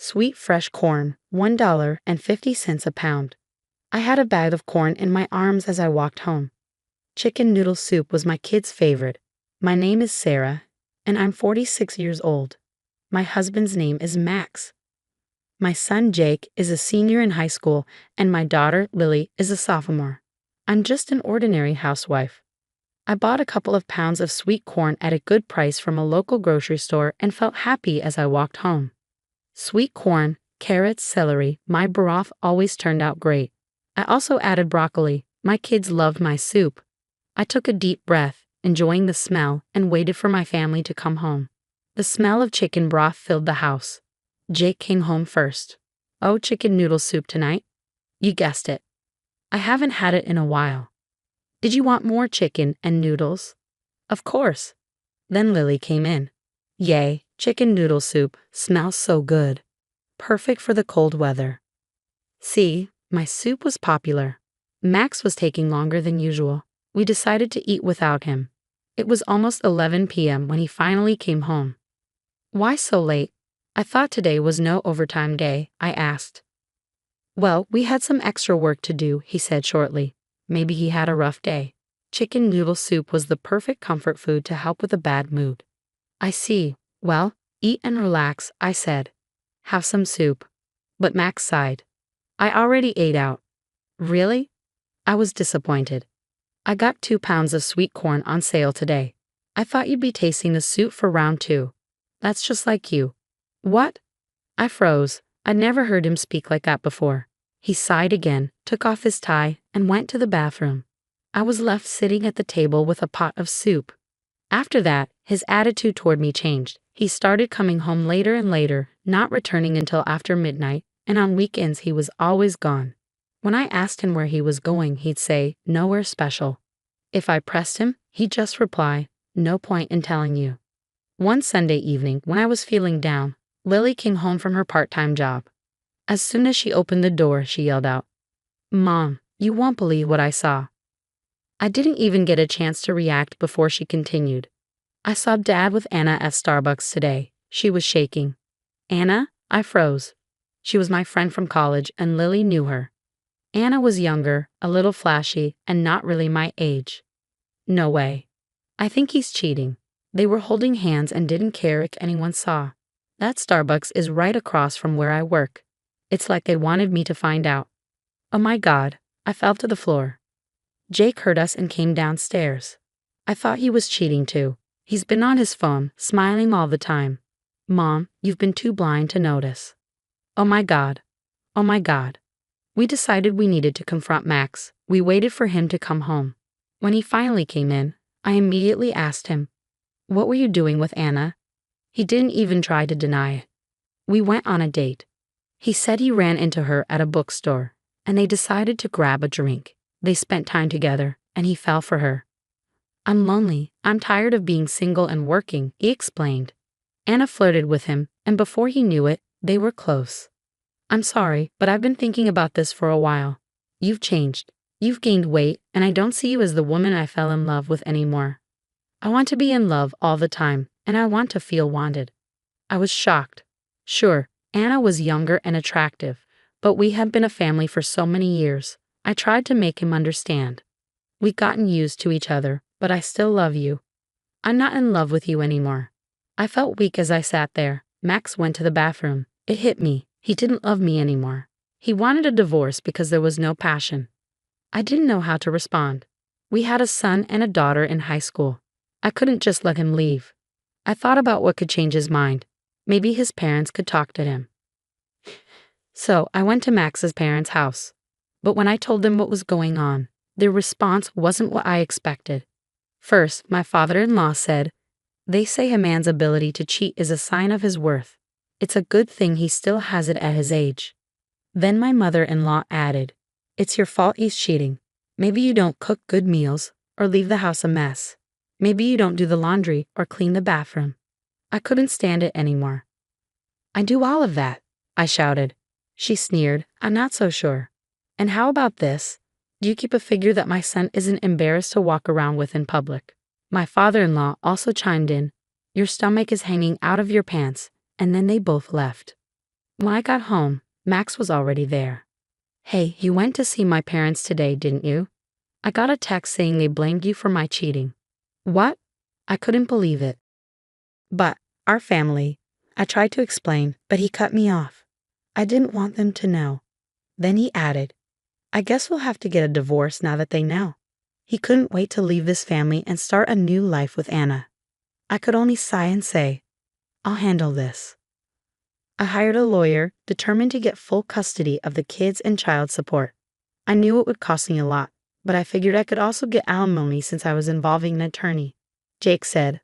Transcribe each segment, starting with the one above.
Sweet fresh corn, $1.50 a pound. I had a bag of corn in my arms as I walked home. Chicken noodle soup was my kid's favorite. My name is Sarah, and I'm 46 years old. My husband's name is Max. My son Jake is a senior in high school, and my daughter Lily is a sophomore. I'm just an ordinary housewife. I bought a couple of pounds of sweet corn at a good price from a local grocery store and felt happy as I walked home. Sweet corn, carrots, celery, my broth always turned out great. I also added broccoli. My kids loved my soup. I took a deep breath, enjoying the smell, and waited for my family to come home. The smell of chicken broth filled the house. Jake came home first. "Oh, chicken noodle soup tonight?" "You guessed it. I haven't had it in a while." "Did you want more chicken and noodles?" "Of course." Then Lily came in. "Yay, chicken noodle soup, smells so good. Perfect for the cold weather." See, my soup was popular. Max was taking longer than usual. We decided to eat without him. It was almost 11 p.m. when he finally came home. "Why so late? I thought today was no overtime day," I asked. "Well, we had some extra work to do," he said shortly. Maybe he had a rough day. Chicken noodle soup was the perfect comfort food to help with a bad mood. "I see. Well, eat and relax," I said. "Have some soup." But Max sighed. "I already ate out." "Really?" I was disappointed. "I got 2 pounds of sweet corn on sale today. I thought you'd be tasting the soup for round 2. That's just like you." "What?" I froze. I'd never heard him speak like that before. He sighed again, took off his tie, and went to the bathroom. I was left sitting at the table with a pot of soup. After that, his attitude toward me changed. He started coming home later and later, not returning until after midnight, and on weekends he was always gone. When I asked him where he was going, he'd say, "Nowhere special." If I pressed him, he'd just reply, "No point in telling you." One Sunday evening, when I was feeling down, Lily came home from her part-time job. As soon as she opened the door, she yelled out, "Mom, you won't believe what I saw." I didn't even get a chance to react before she continued. "I saw Dad with Anna at Starbucks today." She was shaking. "Anna?" I froze. She was my friend from college, and Lily knew her. Anna was younger, a little flashy, and not really my age. "No way. I think he's cheating." They were holding hands and didn't care if anyone saw. That Starbucks is right across from where I work. It's like they wanted me to find out. Oh my God, I fell to the floor. Jake heard us and came downstairs. I thought he was cheating too. He's been on his phone, smiling all the time. "Mom, you've been too blind to notice." Oh my God. Oh my God. We decided we needed to confront Max. We waited for him to come home. When he finally came in, I immediately asked him, "What were you doing with Anna?" He didn't even try to deny it. "We went on a date." He said he ran into her at a bookstore, and they decided to grab a drink. They spent time together, and he fell for her. "I'm lonely. I'm tired of being single and working," he explained. Anna flirted with him, and before he knew it, they were close. "I'm sorry, but I've been thinking about this for a while. You've changed. You've gained weight, and I don't see you as the woman I fell in love with anymore. I want to be in love all the time, and I want to feel wanted." I was shocked. Sure, Anna was younger and attractive, but we had been a family for so many years. I tried to make him understand. "We've gotten used to each other, but I still love you. I'm not in love with you anymore." I felt weak as I sat there. Max went to the bathroom. It hit me. He didn't love me anymore. He wanted a divorce because there was no passion. I didn't know how to respond. We had a son and a daughter in high school. I couldn't just let him leave. I thought about what could change his mind. Maybe his parents could talk to him. So I went to Max's parents' house. But when I told them what was going on, their response wasn't what I expected. First, my father-in-law said, "They say a man's ability to cheat is a sign of his worth. It's a good thing he still has it at his age." Then my mother-in-law added, "It's your fault he's cheating. Maybe you don't cook good meals or leave the house a mess. Maybe you don't do the laundry or clean the bathroom." I couldn't stand it anymore. "I do all of that," I shouted. She sneered, "I'm not so sure. And how about this? Do you keep a figure that my son isn't embarrassed to walk around with in public?" My father-in-law also chimed in, "Your stomach is hanging out of your pants," and then they both left. When I got home, Max was already there. Hey, you went to see my parents today, didn't you? I got a text saying they blamed you for my cheating. What? I couldn't believe it. But, our family. I tried to explain, but he cut me off. I didn't want them to know. Then he added, I guess we'll have to get a divorce now that they know. He couldn't wait to leave this family and start a new life with Anna. I could only sigh and say, I'll handle this. I hired a lawyer, determined to get full custody of the kids and child support. I knew it would cost me a lot, but I figured I could also get alimony since I was involving an attorney. Jake said,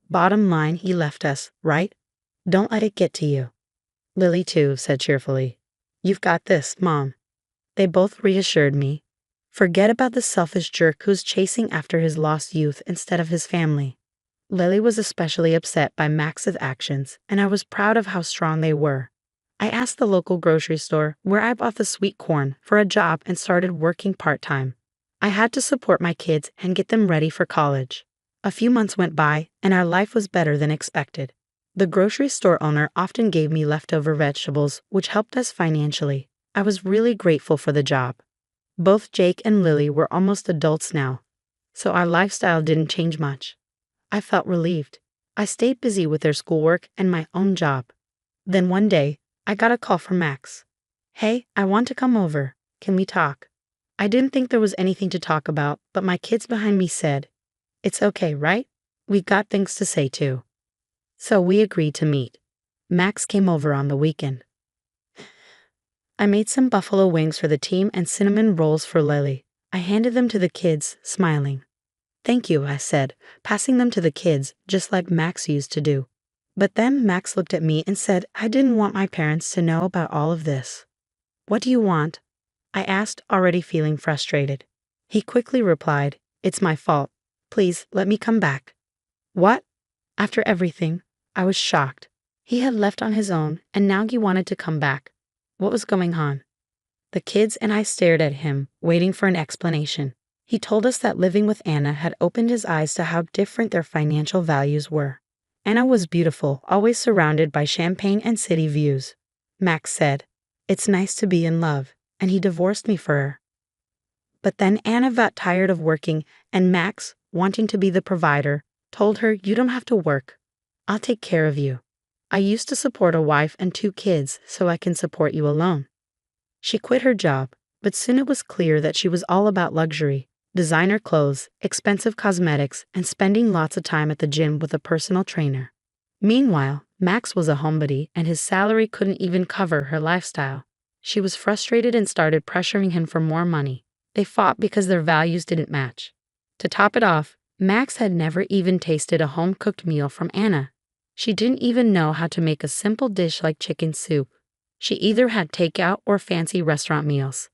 bottom line, he left us, right? Don't let it get to you. Lily, too, said cheerfully, you've got this, Mom. They both reassured me. Forget about the selfish jerk who's chasing after his lost youth instead of his family. Lily was especially upset by Max's actions, and I was proud of how strong they were. I asked the local grocery store where I bought the sweet corn for a job and started working part-time. I had to support my kids and get them ready for college. A few months went by, and our life was better than expected. The grocery store owner often gave me leftover vegetables, which helped us financially. I was really grateful for the job. Both Jake and Lily were almost adults now, so our lifestyle didn't change much. I felt relieved. I stayed busy with their schoolwork and my own job. Then one day, I got a call from Max. Hey, I want to come over. Can we talk? I didn't think there was anything to talk about, but my kids behind me said, it's okay, right? We've got things to say too. So we agreed to meet. Max came over on the weekend. I made some buffalo wings for the team and cinnamon rolls for Lily. I handed them to the kids, smiling. Thank you, I said, passing them to the kids, just like Max used to do. But then Max looked at me and said I didn't want my parents to know about all of this. What do you want? I asked, already feeling frustrated. He quickly replied, it's my fault. Please, let me come back. What? After everything, I was shocked. He had left on his own, and now he wanted to come back. What was going on? The kids and I stared at him, waiting for an explanation. He told us that living with Anna had opened his eyes to how different their financial values were. Anna was beautiful, always surrounded by champagne and city views. Max said, it's nice to be in love, and he divorced me for her. But then Anna got tired of working, and Max, wanting to be the provider, told her, you don't have to work. I'll take care of you. I used to support a wife and 2 kids, so I can support you alone. She quit her job, but soon it was clear that she was all about luxury. Designer clothes, expensive cosmetics, and spending lots of time at the gym with a personal trainer. Meanwhile, Max was a homebody and his salary couldn't even cover her lifestyle. She was frustrated and started pressuring him for more money. They fought because their values didn't match. To top it off, Max had never even tasted a home-cooked meal from Anna. She didn't even know how to make a simple dish like chicken soup. She either had takeout or fancy restaurant meals.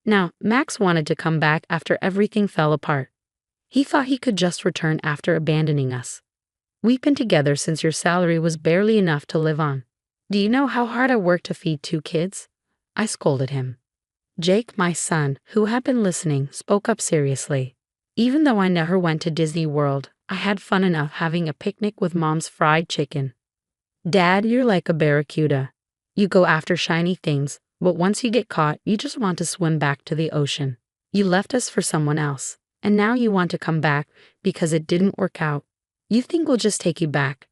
Now, Max wanted to come back after everything fell apart. He thought he could just return after abandoning us. We've been together since your salary was barely enough to live on. Do you know how hard I worked to feed 2 kids? I scolded him. Jake, my son, who had been listening, spoke up seriously. Even though I never went to Disney World, I had fun enough having a picnic with Mom's fried chicken. Dad, you're like a barracuda. You go after shiny things, but once you get caught, you just want to swim back to the ocean. You left us for someone else, and now you want to come back because it didn't work out. You think we'll just take you back.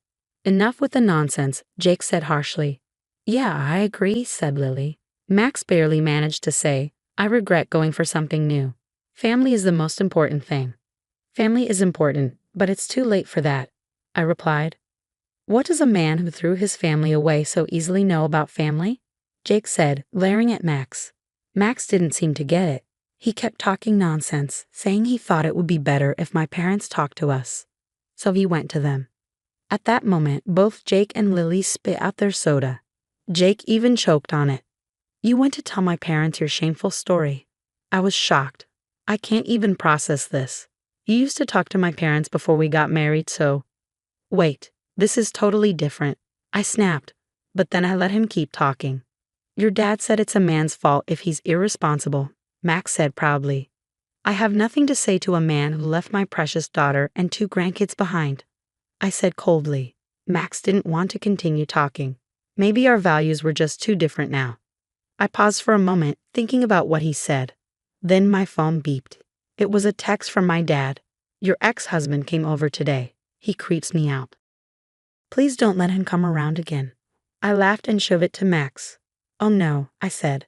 Enough with the nonsense, Jake said harshly. Yeah, I agree, said Lily. Max barely managed to say, I regret going for something new. Family is the most important thing. Family is important, but it's too late for that, I replied. What does a man who threw his family away so easily know about family? Jake said, glaring at Max. Max didn't seem to get it. He kept talking nonsense, saying he thought it would be better if my parents talked to us. So he went to them. At that moment, both Jake and Lily spit out their soda. Jake even choked on it. You went to tell my parents your shameful story. I was shocked. I can't even process this. You used to talk to my parents before we got married, so... Wait, this is totally different. I snapped, but then I let him keep talking. Your dad said it's a man's fault if he's irresponsible, Max said proudly. I have nothing to say to a man who left my precious daughter and 2 grandkids behind, I said coldly. Max didn't want to continue talking. Maybe our values were just too different now. I paused for a moment, thinking about what he said. Then my phone beeped. It was a text from my dad. Your ex-husband came over today. He creeps me out. Please don't let him come around again. I laughed and showed it to Max. Oh no, I said.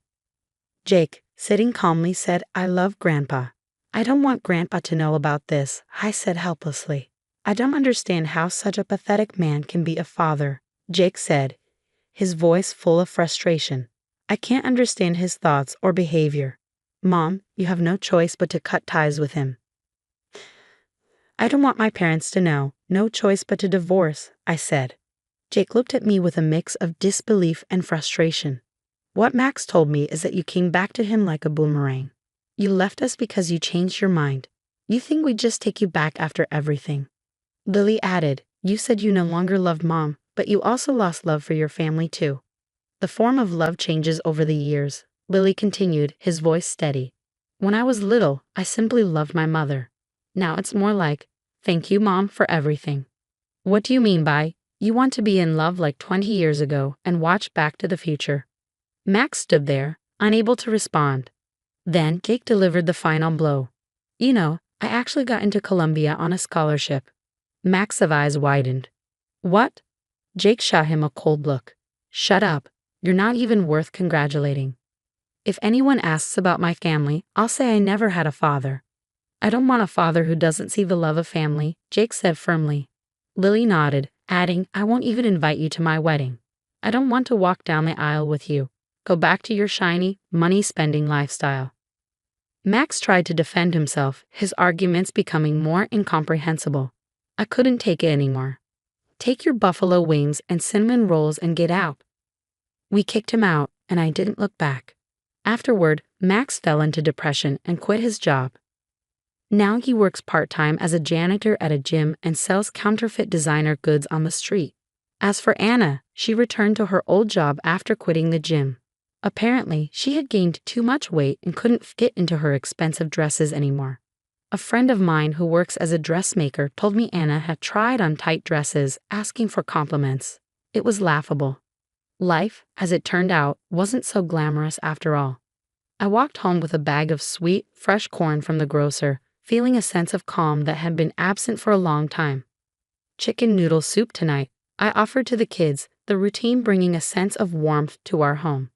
Jake, sitting calmly, said, I love Grandpa. I don't want Grandpa to know about this, I said helplessly. I don't understand how such a pathetic man can be a father, Jake said, his voice full of frustration. I can't understand his thoughts or behavior. Mom, you have no choice but to cut ties with him. I don't want my parents to know, no choice but to divorce, I said. Jake looked at me with a mix of disbelief and frustration. What Max told me is that you came back to him like a boomerang. You left us because you changed your mind. You think we'd just take you back after everything. Lily added, you said you no longer loved Mom, but you also lost love for your family too. The form of love changes over the years, Lily continued, his voice steady. When I was little, I simply loved my mother. Now it's more like, thank you, Mom, for everything. What do you mean by, you want to be in love like 20 years ago and watch Back to the Future? Max stood there, unable to respond. Then Jake delivered the final blow. You know, I actually got into Columbia on a scholarship. Max's eyes widened. What? Jake shot him a cold look. Shut up. You're not even worth congratulating. If anyone asks about my family, I'll say I never had a father. I don't want a father who doesn't see the love of family, Jake said firmly. Lily nodded, adding, I won't even invite you to my wedding. I don't want to walk down the aisle with you. Go back to your shiny, money-spending lifestyle. Max tried to defend himself, his arguments becoming more incomprehensible. I couldn't take it anymore. Take your buffalo wings and cinnamon rolls and get out. We kicked him out, and I didn't look back. Afterward, Max fell into depression and quit his job. Now he works part-time as a janitor at a gym and sells counterfeit designer goods on the street. As for Anna, she returned to her old job after quitting the gym. Apparently, she had gained too much weight and couldn't fit into her expensive dresses anymore. A friend of mine who works as a dressmaker told me Anna had tried on tight dresses, asking for compliments. It was laughable. Life, as it turned out, wasn't so glamorous after all. I walked home with a bag of sweet, fresh corn from the grocer, feeling a sense of calm that had been absent for a long time. Chicken noodle soup tonight, I offered to the kids, the routine bringing a sense of warmth to our home.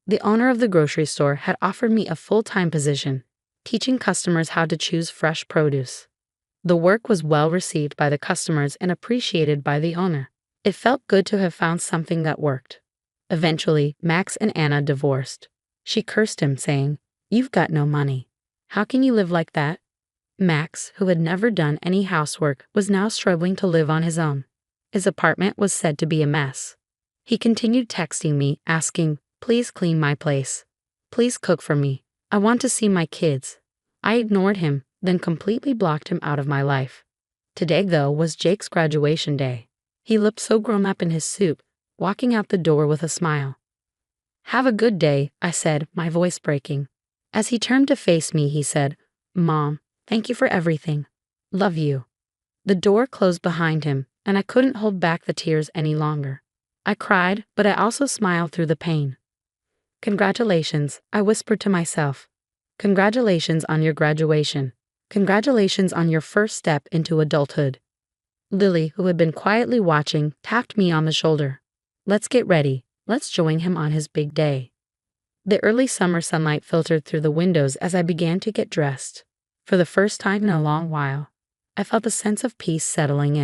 The owner of the grocery store had offered me a full-time position, teaching customers how to choose fresh produce. The work was well received by the customers and appreciated by the owner. It felt good to have found something that worked. Eventually, Max and Anna divorced. She cursed him, saying, You've got no money. How can you live like that? Max, who had never done any housework, was now struggling to live on his own. His apartment was said to be a mess. He continued texting me, asking, Please clean my place. Please cook for me. I want to see my kids. I ignored him, then completely blocked him out of my life. Today, though, was Jake's graduation day. He looked so grown up in his suit, walking out the door with a smile. Have a good day, I said, my voice breaking. As he turned to face me, he said, Mom, thank you for everything. Love you. The door closed behind him, and I couldn't hold back the tears any longer. I cried, but I also smiled through the pain. Congratulations, I whispered to myself. Congratulations on your graduation. Congratulations on your first step into adulthood. Lily, who had been quietly watching, tapped me on the shoulder. Let's get ready. Let's join him on his big day. The early summer sunlight filtered through the windows as I began to get dressed. For the first time in a long while, I felt a sense of peace settling in.